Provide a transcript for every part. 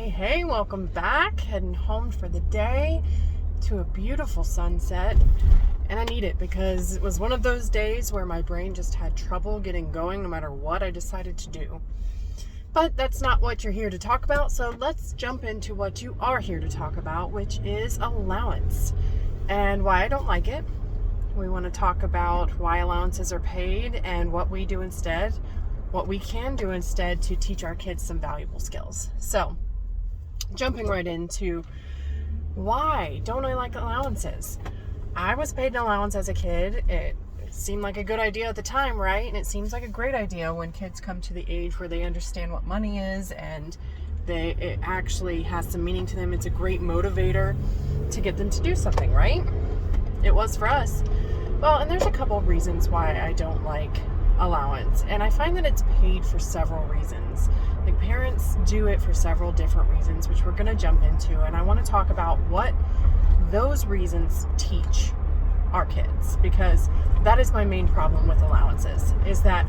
Hey, welcome back. Heading home for the day to a beautiful sunset. And I need it because it was one of those days where my brain just had trouble getting going no matter what I decided to do. But that's not what you're here to talk about, so let's jump into what you are here to talk about, which is allowance and why I don't like it. We want to talk about why allowances are paid and what we do instead, what we can do instead to teach our kids some valuable skills. So, jumping right into why don't I like allowances? I was paid an allowance as a kid. It seemed like a good idea at the time, right? And it seems like a great idea when kids come to the age where they understand what money is and it actually has some meaning to them. It's a great motivator to get them to do something, right? It was for us. Well, and there's a couple of reasons why I don't like allowance, and I find that it's paid for several reasons. Like, parents do it for several different reasons, which we're going to jump into, and I want to talk about what those reasons teach our kids, because that is my main problem with allowances, is that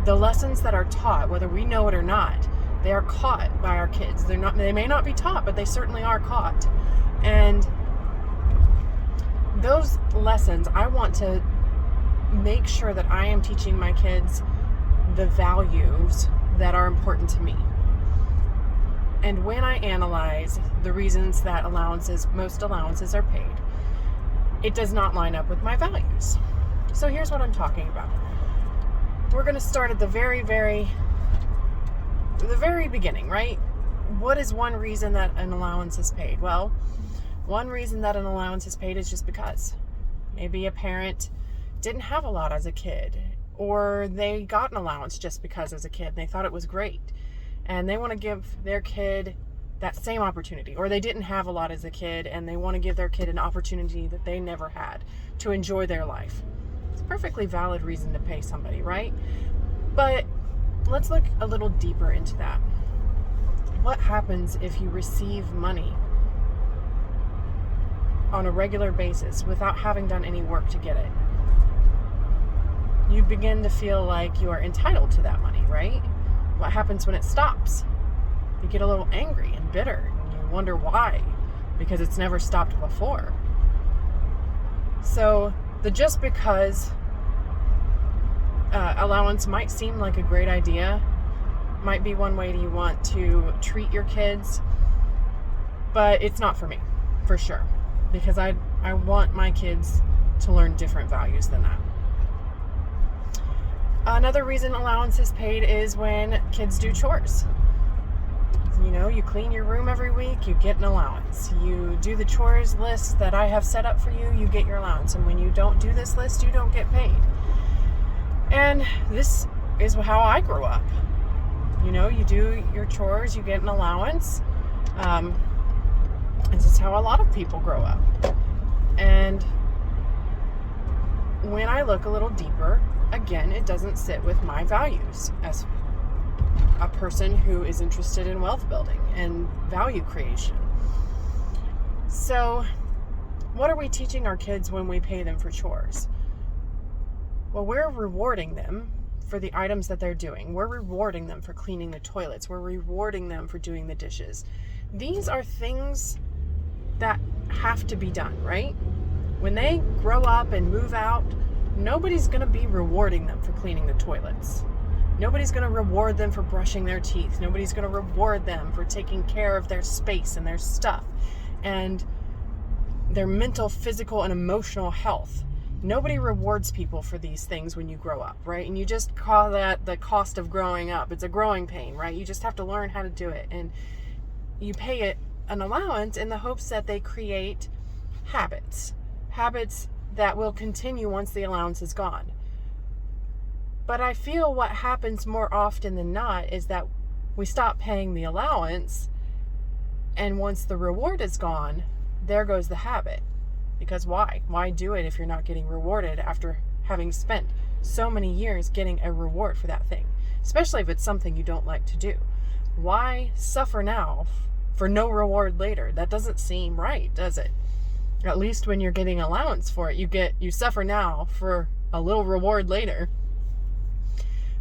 the lessons that are taught, whether we know it or not, they are caught by our kids. They may not be taught, but they certainly are caught. And those lessons, I want to make sure that I am teaching my kids the values that are important to me. And when I analyze the reasons that most allowances are paid, it does not line up with my values. So here's what I'm talking about. We're going to start at the very beginning, right? What is one reason that an allowance is paid? Well, one reason that an allowance is paid is just because. Maybe a parent didn't have a lot as a kid, or they got an allowance just because as a kid. They thought it was great, and they want to give their kid that same opportunity. Or they didn't have a lot as a kid, and they want to give their kid an opportunity that they never had to enjoy their life. It's a perfectly valid reason to pay somebody, right? But let's look a little deeper into that. What happens if you receive money on a regular basis without having done any work to get it? You begin to feel like you are entitled to that money, right? What happens when it stops? You get a little angry and bitter, and you wonder why, because it's never stopped before. So the just because allowance might seem like a great idea, might be one way you want to treat your kids, but it's not for me, for sure, because I want my kids to learn different values than that. Another reason allowance is paid is when kids do chores. You know, you clean your room every week, you get an allowance. You do the chores list that I have set up for you, you get your allowance. And when you don't do this list, you don't get paid. And this is how I grew up. You know, you do your chores, you get an allowance. This is how a lot of people grow up. And when I look a little deeper, again, it doesn't sit with my values as a person who is interested in wealth building and value creation. So, what are we teaching our kids when we pay them for chores? Well, we're rewarding them for the items that they're doing. We're rewarding them for cleaning the toilets. We're rewarding them for doing the dishes. These are things that have to be done, right? When they grow up and move out, nobody's going to be rewarding them for cleaning the toilets. Nobody's going to reward them for brushing their teeth. Nobody's going to reward them for taking care of their space and their stuff and their mental, physical, and emotional health. Nobody rewards people for these things when you grow up, right? And you just call that the cost of growing up. It's a growing pain, right? You just have to learn how to do it. And you pay it an allowance in the hopes that they create habits that will continue once the allowance is gone. But I feel what happens more often than not is that we stop paying the allowance, and once the reward is gone, there goes the habit. Because why? Why do it if you're not getting rewarded after having spent so many years getting a reward for that thing? Especially if it's something you don't like to do. Why suffer now for no reward later? That doesn't seem right, does it? At least when you're getting allowance for it, you suffer now for a little reward later.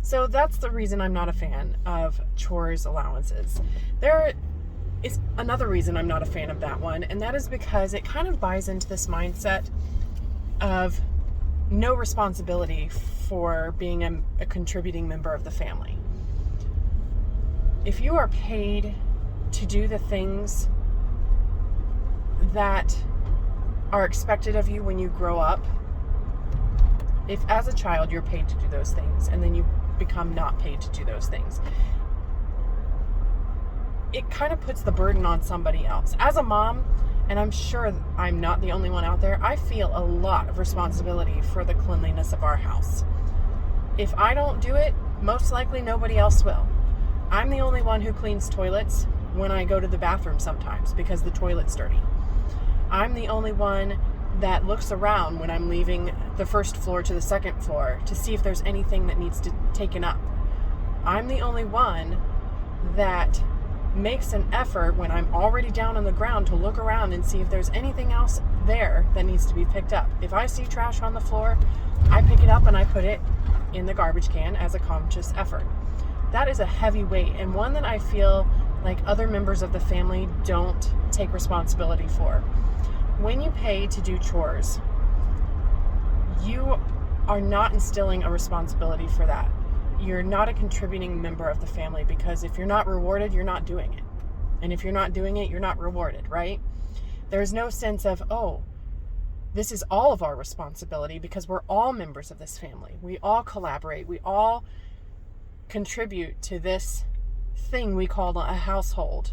So that's the reason I'm not a fan of chores allowances. is another reason I'm not a fan of that one, and that is because it kind of buys into this mindset of no responsibility for being a contributing member of the family. If you are paid to do the things that are expected of you when you grow up, if as a child you're paid to do those things and then you become not paid to do those things, it kind of puts the burden on somebody else. As a mom, and I'm sure I'm not the only one out there, I feel a lot of responsibility for the cleanliness of our house. If I don't do it, most likely nobody else will. I'm the only one who cleans toilets when I go to the bathroom sometimes because the toilet's dirty. I'm the only one that looks around when I'm leaving the first floor to the second floor to see if there's anything that needs to be taken up. I'm the only one that makes an effort when I'm already down on the ground to look around and see if there's anything else there that needs to be picked up. If I see trash on the floor, I pick it up and I put it in the garbage can as a conscious effort. That is a heavy weight, and one that I feel like other members of the family don't take responsibility for. When you pay to do chores, you are not instilling a responsibility for that. You're not a contributing member of the family, because if you're not rewarded, you're not doing it. And if you're not doing it, you're not rewarded, right? There's no sense of, oh, this is all of our responsibility because we're all members of this family. We all collaborate. We all contribute to this thing we call a household.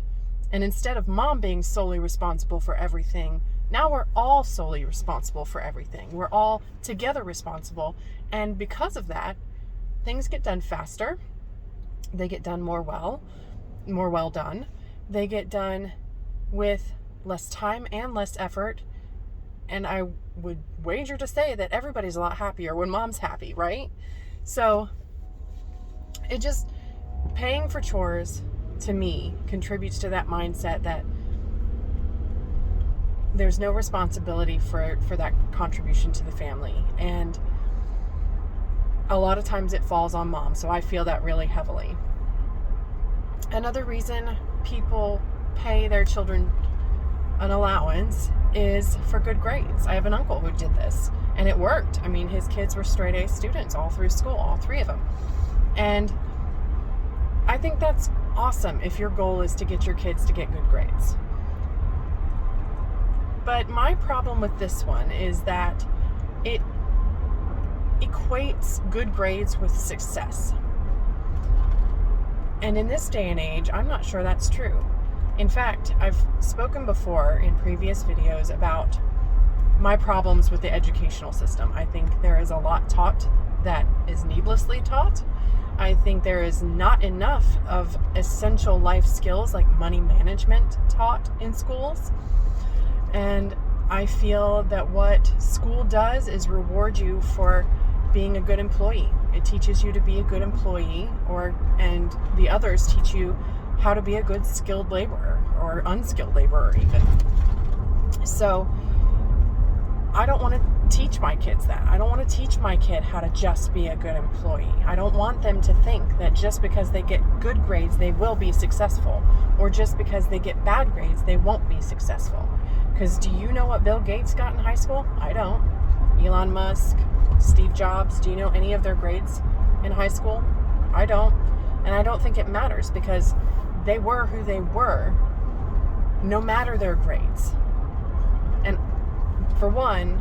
And instead of mom being solely responsible for everything, now we're all solely responsible for everything. We're all together responsible. And because of that, things get done faster. They get done more well done. They get done with less time and less effort. And I would wager to say that everybody's a lot happier when mom's happy, right? So it just, paying for chores to me contributes to that mindset that there's no responsibility for that contribution to the family. And a lot of times it falls on mom, so I feel that really heavily. Another reason people pay their children an allowance is for good grades. I have an uncle who did this, and it worked. I mean, his kids were straight A students all through school, all three of them. And I think that's awesome if your goal is to get your kids to get good grades. But my problem with this one is that it equates good grades with success. And in this day and age, I'm not sure that's true. In fact, I've spoken before in previous videos about my problems with the educational system. I think there is a lot taught that is needlessly taught. I think there is not enough of essential life skills like money management taught in schools. And I feel that what school does is reward you for being a good employee. It teaches you to be a good employee, and the others teach you how to be a good skilled laborer or unskilled laborer even. So I don't want to teach my kids that. I don't want to teach my kid how to just be a good employee. I don't want them to think that just because they get good grades, they will be successful, or just because they get bad grades, they won't be successful. Because do you know what Bill Gates got in high school? I don't. Elon Musk, Steve Jobs, do you know any of their grades in high school? I don't. And I don't think it matters, because they were who they were, no matter their grades. And for one,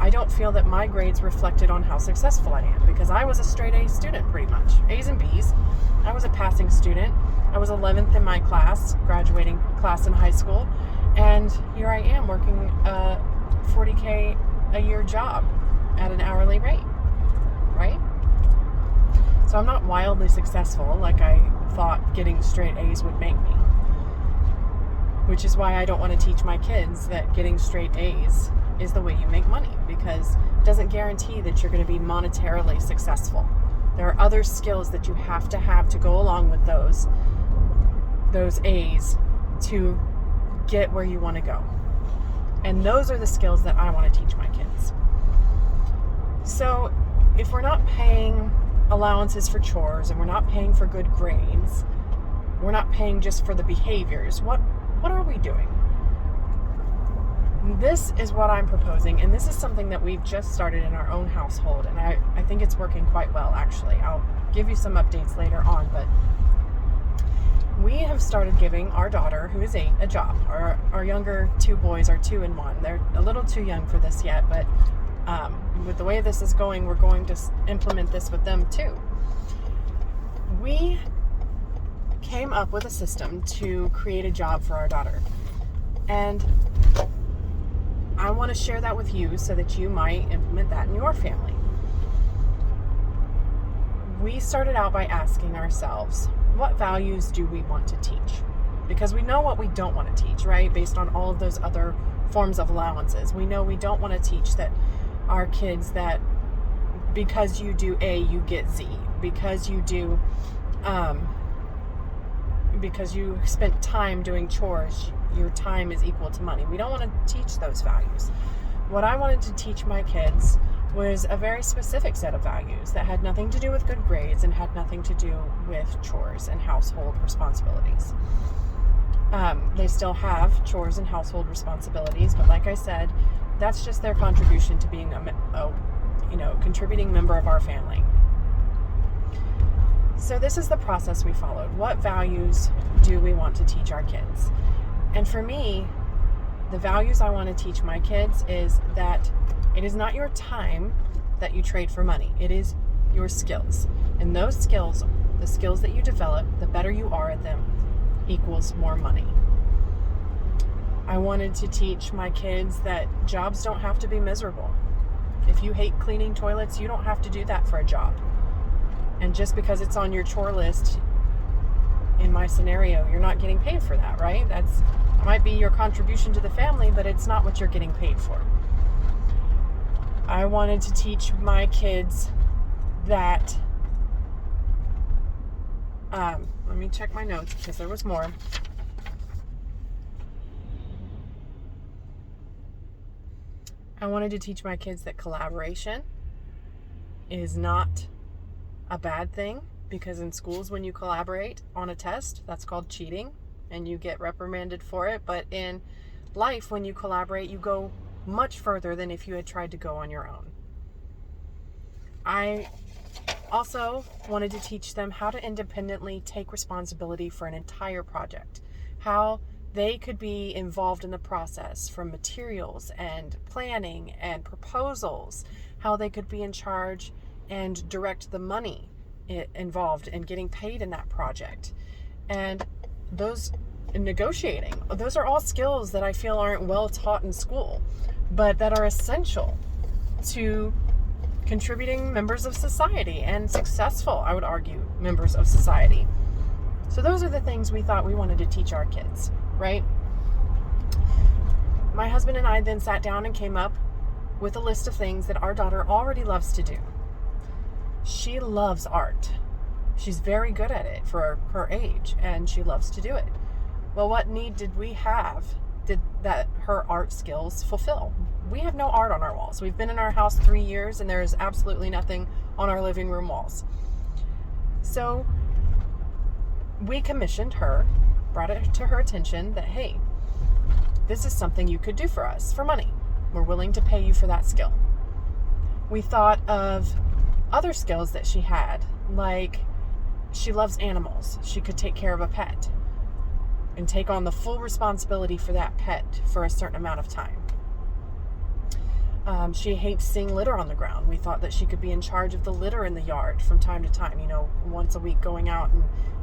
I don't feel that my grades reflected on how successful I am, because I was a straight A student pretty much. A's and B's. I was a passing student. I was 11th in my class, graduating class in high school. And here I am working a $40K a year job at an hourly rate, right? So I'm not wildly successful like I thought getting straight A's would make me. Which is why I don't want to teach my kids that getting straight A's is the way you make money, because it doesn't guarantee that you're going to be monetarily successful. There are other skills that you have to go along with those A's to get where you want to go. And those are the skills that I want to teach my kids. So if we're not paying allowances for chores and we're not paying for good grades, We're not paying just for the behaviors. What are we doing? This is what I'm proposing, and this is something that we've just started in our own household, and I think it's working quite well, actually. I'll give you some updates later on, but we have started giving our daughter, who is 8, a job. Our younger 2 boys are 2 and 1. They're a little too young for this yet, but with the way this is going, we're going to implement this with them too. We came up with a system to create a job for our daughter, and I want to share that with you so that you might implement that in your family. We started out by asking ourselves, what values do we want to teach? Because we know what we don't want to teach, right? Based on all of those other forms of allowances. We know we don't want to teach that our kids that because you do A, you get Z. Because you do, because you spent time doing chores, your time is equal to money. We don't want to teach those values. What I wanted to teach my kids was a very specific set of values that had nothing to do with good grades and had nothing to do with chores and household responsibilities. They still have chores and household responsibilities, but like I said, that's just their contribution to being a contributing member of our family. So this is the process we followed. What values do we want to teach our kids? And for me, the values I want to teach my kids is that it is not your time that you trade for money. It is your skills. And those skills, the skills that you develop, the better you are at them, equals more money. I wanted to teach my kids that jobs don't have to be miserable. If you hate cleaning toilets, you don't have to do that for a job. And just because it's on your chore list, in my scenario, you're not getting paid for that, right? That might be your contribution to the family, but it's not what you're getting paid for. I wanted to teach my kids that, let me check my notes because there was more. I wanted to teach my kids that collaboration is not a bad thing, because in schools when you collaborate on a test, that's called cheating and you get reprimanded for it. But in life, when you collaborate, you go much further than if you had tried to go on your own. I also wanted to teach them how to independently take responsibility for an entire project, how they could be involved in the process from materials and planning and proposals, how they could be in charge and direct the money involved in getting paid in that project. And those negotiating, those are all skills that I feel aren't well taught in school, but that are essential to contributing members of society and successful, I would argue, members of society. So those are the things we thought we wanted to teach our kids, right? My husband and I then sat down and came up with a list of things that our daughter already loves to do. She loves art. She's very good at it for her age, and she loves to do it. Well, what need did we have that her art skills fulfill? We have no art on our walls. We've been in our house 3 years, and there is absolutely nothing on our living room walls. So we commissioned her, brought it to her attention that, hey, this is something you could do for us for money. We're willing to pay you for that skill. We thought of other skills that she had, like she loves animals. She could take care of a pet and take on the full responsibility for that pet for a certain amount of time. She hates seeing litter on the ground. We thought that she could be in charge of the litter in the yard from time to time, once a week going out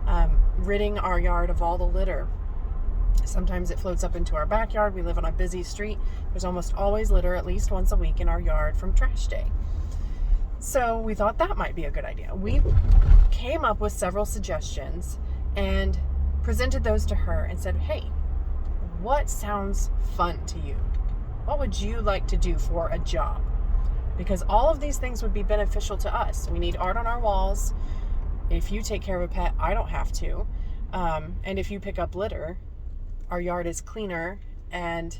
and ridding our yard of all the litter. Sometimes it floats up into our backyard. We live on a busy street. There's almost always litter at least once a week in our yard from trash day. So we thought that might be a good idea. We came up with several suggestions and presented those to her and said, hey, what sounds fun to you? What would you like to do for a job? Because all of these things would be beneficial to us. We need art on our walls. If you take care of a pet, I don't have to. And if you pick up litter, our yard is cleaner and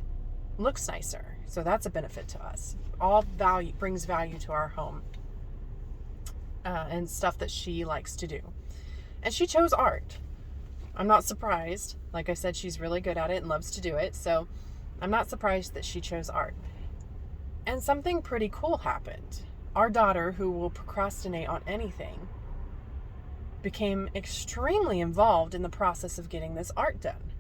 looks nicer. So that's a benefit to us. All value brings value to our home. And stuff that she likes to do. And she chose art. I'm not surprised. Like I said, she's really good at it and loves to do it. So I'm not surprised that she chose art. And something pretty cool happened. Our daughter, who will procrastinate on anything, became extremely involved in the process of getting this art done.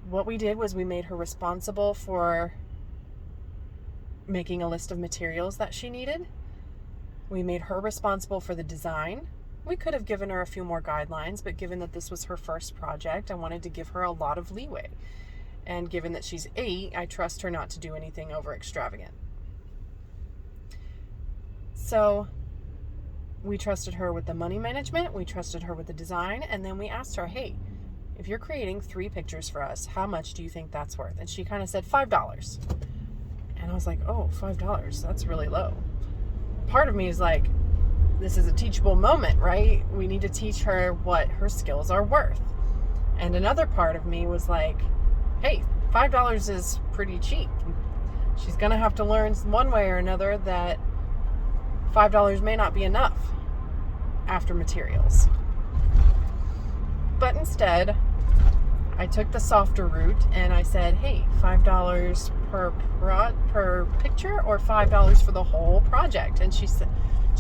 What we did was we made her responsible for making a list of materials that she needed. We made her responsible for the design. We could have given her a few more guidelines, but given that this was her first project, I wanted to give her a lot of leeway. And given that she's 8, I trust her not to do anything over extravagant. So we trusted her with the money management, we trusted her with the design, and then we asked her, hey, if you're creating 3 pictures for us, how much do you think that's worth? And she kind of said $5. And I was like, oh, $5, that's really low. Part of me is like, this is a teachable moment, right? We need to teach her what her skills are worth. And another part of me was like, hey, $5 is pretty cheap. She's going to have to learn one way or another that $5 may not be enough after materials. But instead, I took the softer route and I said, hey, $5 per picture or $5 for the whole project? And she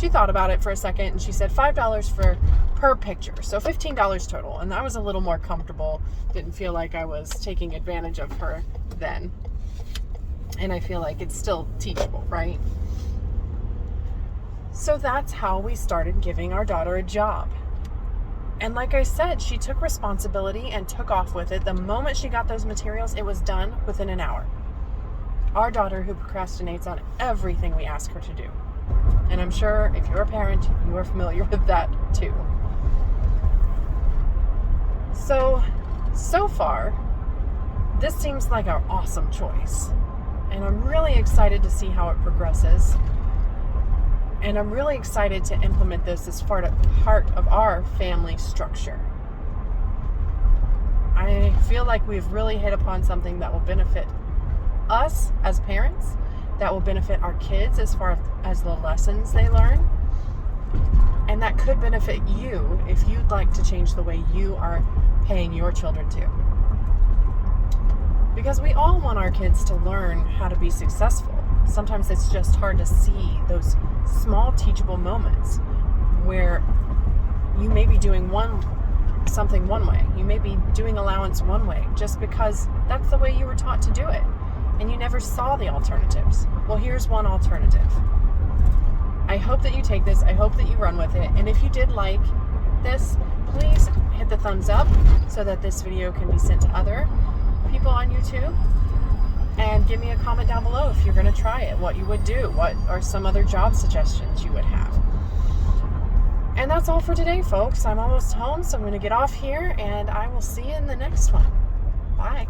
thought about it for a second and she said $5 per picture, so $15 total. And I was a little more comfortable, didn't feel like I was taking advantage of her then. And I feel like it's still teachable, right? So that's how we started giving our daughter a job. And like I said, she took responsibility and took off with it. The moment she got those materials, it was done within an hour. Our daughter, who procrastinates on everything we ask her to do. And I'm sure if you're a parent, you are familiar with that too. So far, this seems like an awesome choice. And I'm really excited to see how it progresses. And I'm really excited to implement this as part of our family structure. I feel like we've really hit upon something that will benefit us as parents, that will benefit our kids as far as the lessons they learn, and that could benefit you if you'd like to change the way you are paying your children too. Because we all want our kids to learn how to be successful. Sometimes it's just hard to see those small teachable moments where you may be doing something one way. You may be doing allowance one way just because that's the way you were taught to do it. And you never saw the alternatives. Well, here's one alternative. I hope that you take this. I hope that you run with it. And if you did like this, please hit the thumbs up so that this video can be sent to other people on YouTube. And give me a comment down below if you're going to try it, what you would do, what are some other job suggestions you would have. And that's all for today, folks. I'm almost home, so I'm going to get off here, and I will see you in the next one. Bye.